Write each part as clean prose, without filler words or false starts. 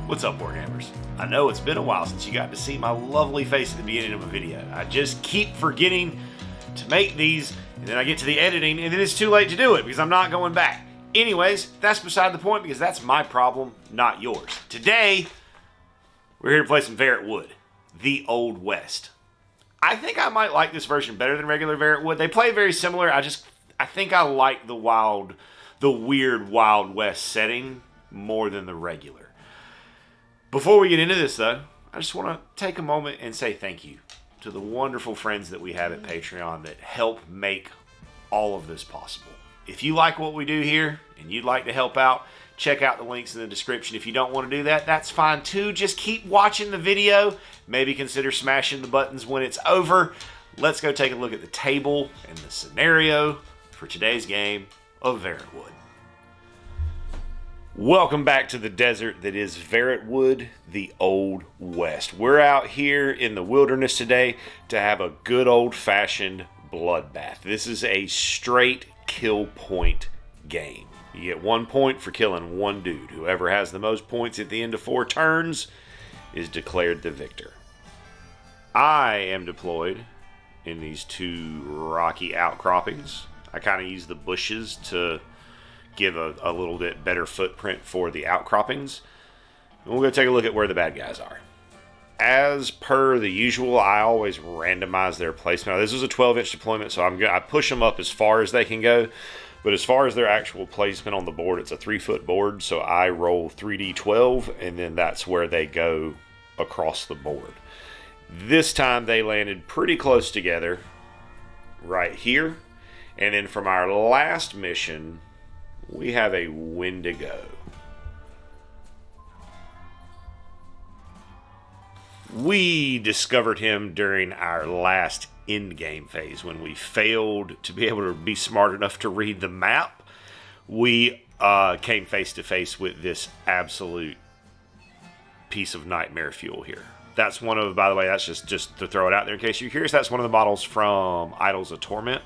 What's up, Wargamers? I know it's been a while since you got to see my lovely face at the beginning of a video. I just keep forgetting to make these, and then I get to the editing, and then it's too late to do it because I'm not going back. Anyways, that's beside the point because that's my problem, not yours. Today, we're here to play some Verrotwood, the Old West. I think I might like this version better than regular Verrotwood. They play very similar. I think I like the weird Wild West setting more than the regular. Before we get into this, though, I just want to take a moment and say thank you to the wonderful friends that we have at Patreon that help make all of this possible. If you like what we do here and you'd like to help out, check out the links in the description. If you don't want to do that, that's fine too. Just keep watching the video. Maybe consider smashing the buttons when it's over. Let's go take a look at the table and the scenario for today's game of Verrotwood. Welcome back to the desert that is Verrotwood, the Old West. We're out here in the wilderness today to have a good old-fashioned bloodbath. This is a straight kill point game. You get 1 point for killing one dude. Whoever has the most points at the end of 4 turns is declared the victor. I am deployed in these 2 rocky outcroppings. I kind of use the bushes to give a little bit better footprint for the outcroppings. And we'll go take a look at where the bad guys are. As per the usual, I always randomize their placement. Now, this is a 12-inch deployment, so I push them up as far as they can go. But as far as their actual placement on the board, it's a 3-foot board, so I roll 3d12, and then that's where they go across the board. This time they landed pretty close together right here. And then from our last mission, we have a Wendigo. We discovered him during our last end-game phase when we failed to be able to be smart enough to read the map. We came face-to-face with this absolute piece of nightmare fuel here. That's one of, by the way, that's just to throw it out there in case you're curious, that's one of the models from Idols of Torment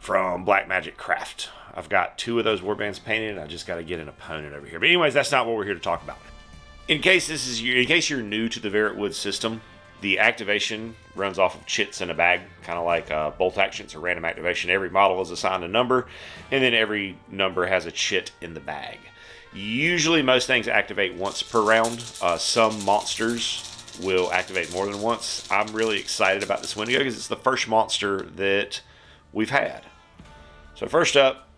from Black Magic Craft. I've got 2 of those warbands painted, and I just got to get an opponent over here. But anyways, that's not what we're here to talk about. In case you're new to the Verrotwood system, the activation runs off of chits in a bag, kind of like bolt action. It's a random activation. Every model is assigned a number, and then every number has a chit in the bag. Usually, most things activate once per round. Some monsters will activate more than once. I'm really excited about this Wendigo because it's the first monster that we've had. So first up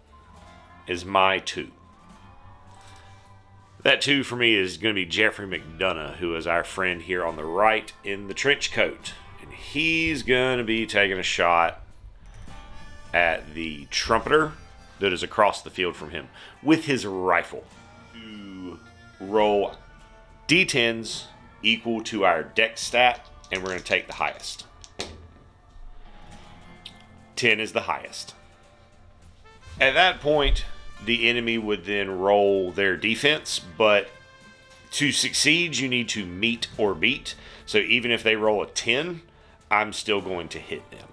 is my 2. That 2 for me is going to be Jeffrey McDonough, who is our friend here on the right in the trench coat. And he's going to be taking a shot at the trumpeter that is across the field from him with his rifle. To roll d10s equal to our dex stat, and we're going to take the highest. 10 is the highest. At that point, the enemy would then roll their defense, but to succeed, you need to meet or beat. So even if they roll a 10, I'm still going to hit them.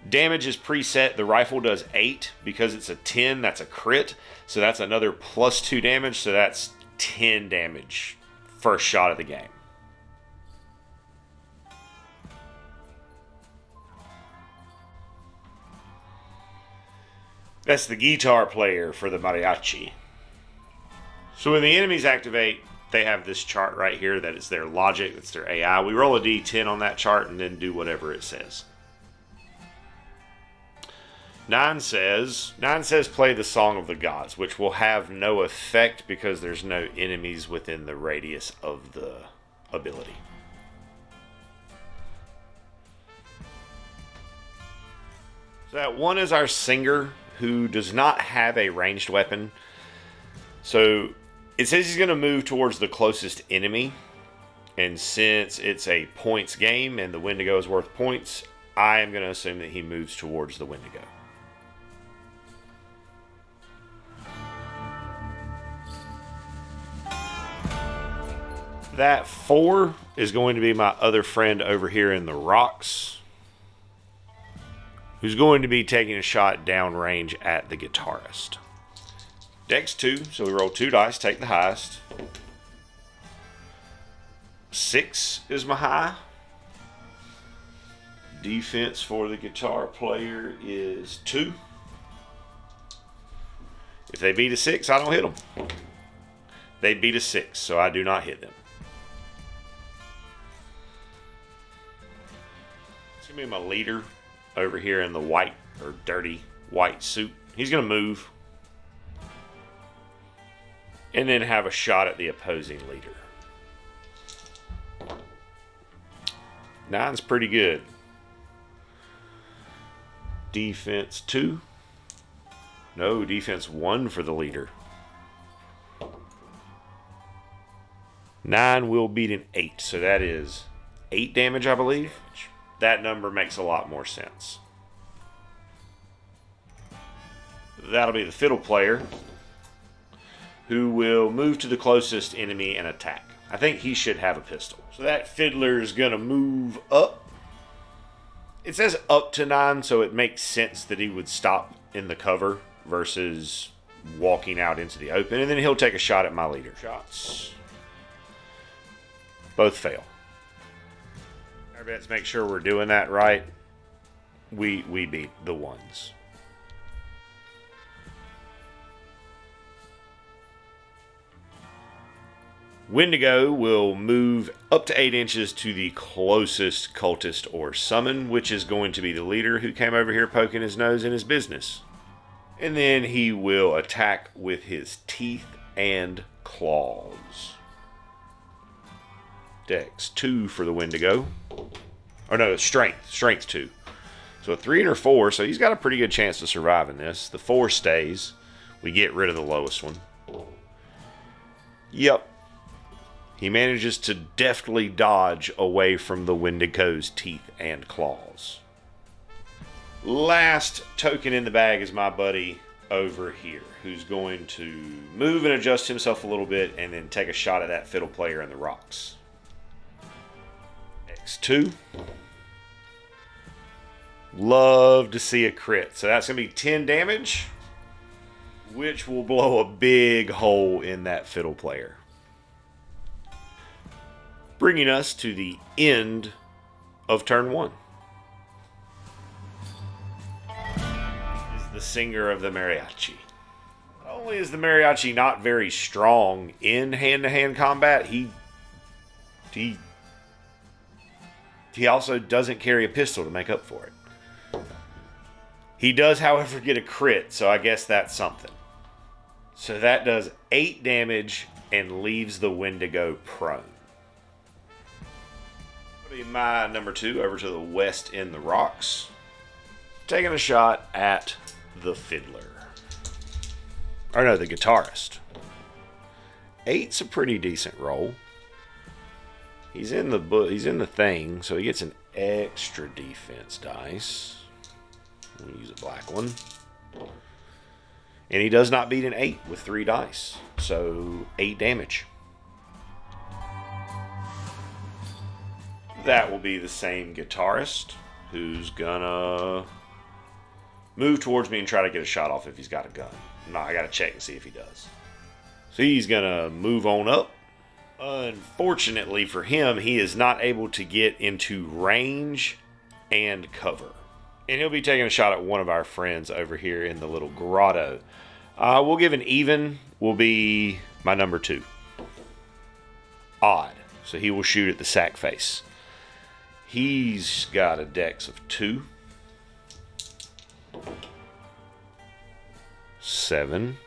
Damage is preset. The rifle does 8. Because it's a 10, that's a crit. So that's another +2 damage. So that's 10 damage first shot of the game. That's the guitar player for the mariachi. So when the enemies activate, they have this chart right here that is their logic, it's their AI. We roll a d10 on that chart and then do whatever it says. 9 says play the Song of the Gods, which will have no effect because there's no enemies within the radius of the ability. So that 1 is our singer, who does not have a ranged weapon. So it says he's going to move towards the closest enemy. And since it's a points game and the Wendigo is worth points, I am going to assume that he moves towards the Wendigo. That 4 is going to be my other friend over here in the rocks, who's going to be taking a shot downrange at the guitarist. Dex 2, so we roll 2 dice, take the highest. 6 is my high. Defense for the guitar player is 2. If they beat a 6, I don't hit them. They beat a 6, so I do not hit them. It's going to be my leader over here in the white or dirty white suit. He's going to move and then have a shot at the opposing leader. 9's pretty good. Defense 2. No, defense 1 for the leader. 9 will beat an 8, so that is 8 damage, I believe. That number makes a lot more sense. That'll be the fiddle player, who will move to the closest enemy and attack. I think he should have a pistol. So that fiddler is going to move up. It says up to 9, so it makes sense that he would stop in the cover versus walking out into the open. And then he'll take a shot at my leader. Shots. Both fail. Let's make sure we're doing that right. We beat the 1s. Wendigo will move up to 8 inches to the closest cultist or summon, which is going to be the leader who came over here poking his nose in his business. And then he will attack with his teeth and claws. Dex 2 for the Wendigo. Or no, strength. Strength 2. So a 3 and a 4, so he's got a pretty good chance to survive in this. The 4 stays. We get rid of the lowest one. Yep. He manages to deftly dodge away from the Wendigo's teeth and claws. Last token in the bag is my buddy over here, who's going to move and adjust himself a little bit and then take a shot at that fiddle player in the rocks. X2. Love to see a crit. So that's going to be 10 damage, which will blow a big hole in that fiddle player. Bringing us to the end of turn 1. Is the singer of the mariachi. Not only is the mariachi not very strong in hand-to-hand combat, he also doesn't carry a pistol to make up for it. He does, however, get a crit, so I guess that's something. So that does 8 damage and leaves the Wendigo prone. That'll be my number 2 over to the west in the rocks. Taking a shot at the fiddler. Or no, the guitarist. 8's a pretty decent roll. He's in the thing, so he gets an extra defense dice. I'm going to use a black one. And he does not beat an 8 with 3 dice. So 8 damage. That will be the same guitarist who's gonna move towards me and try to get a shot off if he's got a gun. No, I gotta check and see if he does. So he's gonna move on up. Unfortunately for him, he is not able to get into range and cover. And he'll be taking a shot at one of our friends over here in the little grotto. We'll give an even, will be my number 2. Odd. So he will shoot at the sack face. He's got a dex of 2. 7.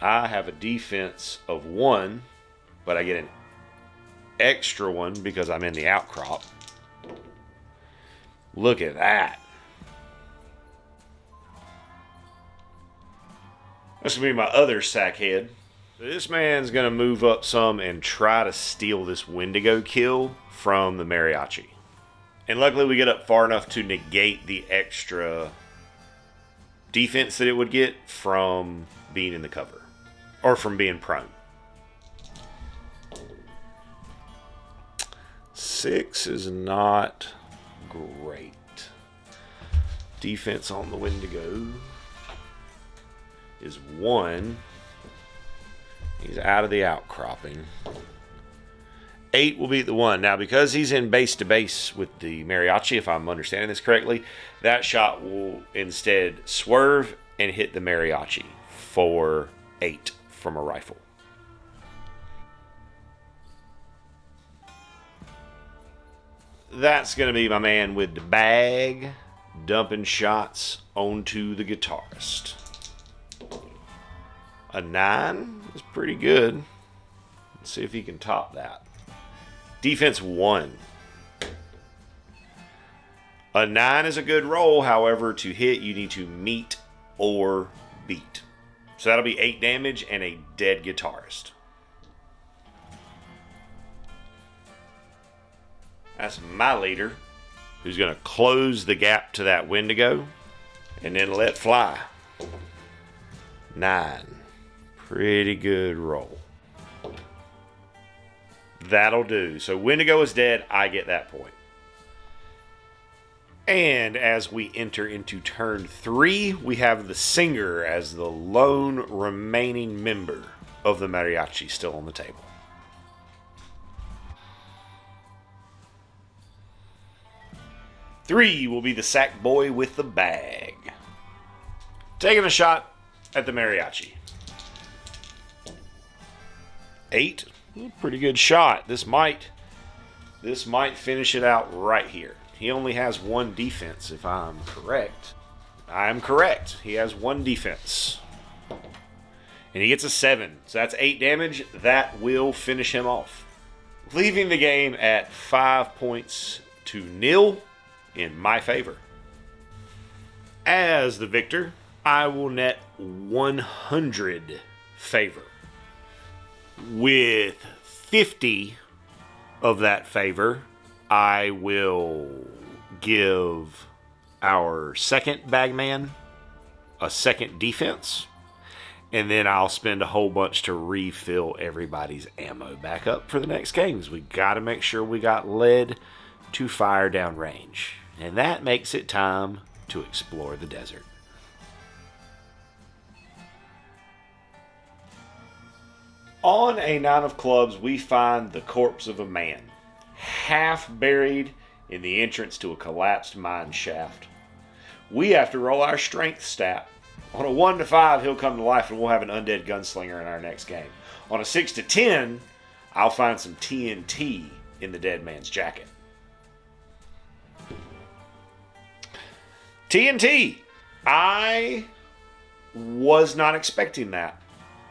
I have a defense of 1, but I get an extra one because I'm in the outcrop. Look at that. This will be my other sackhead. This man's going to move up some and try to steal this Wendigo kill from the mariachi. And luckily we get up far enough to negate the extra defense that it would get from being in the cover. Or from being prone. 6 is not great. Defense on the Wendigo is 1. He's out of the outcropping. 8 will beat the 1. Now, because he's in base to base with the mariachi, if I'm understanding this correctly, that shot will instead swerve and hit the mariachi for 8 from a rifle. That's going to be my man with the bag, dumping shots onto the guitarist. A 9 is pretty good. Let's see if he can top that. Defense 1. A 9 is a good roll. However, to hit, you need to meet or beat. So that'll be 8 damage and a dead guitarist. That's my leader, who's going to close the gap to that Wendigo and then let fly. 9. Pretty good roll. That'll do. So Wendigo is dead. I get that point. And as we enter into turn 3, we have the singer as the lone remaining member of the mariachi still on the table. Three will be the sack boy with the bag. Taking a shot at the mariachi. 8. Pretty good shot. This might finish it out right here. He only has 1 defense, if I'm correct. I am correct. He has 1 defense. And he gets a 7. So that's 8 damage. That will finish him off. Leaving the game at 5 points to 0 in my favor. As the victor, I will net 100 favor. With 50 of that favor, I will give our second bagman a second defense, and then I'll spend a whole bunch to refill everybody's ammo back up for the next games. We got to make sure we got lead to fire down range, and that makes it time to explore the desert. On a 9 of clubs, we find the corpse of a man, half buried in the entrance to a collapsed mine shaft. We have to roll our strength stat. On a 1 to 5, he'll come to life and we'll have an undead gunslinger in our next game. On a 6 to 10, I'll find some TNT in the dead man's jacket. TNT! I was not expecting that.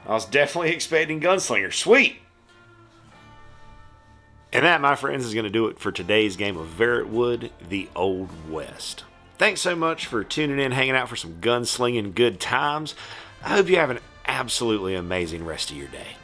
I was definitely expecting gunslinger. Sweet! And that, my friends, is going to do it for today's game of Verrotwood, the Old West. Thanks so much for tuning in, hanging out for some gunslinging good times. I hope you have an absolutely amazing rest of your day.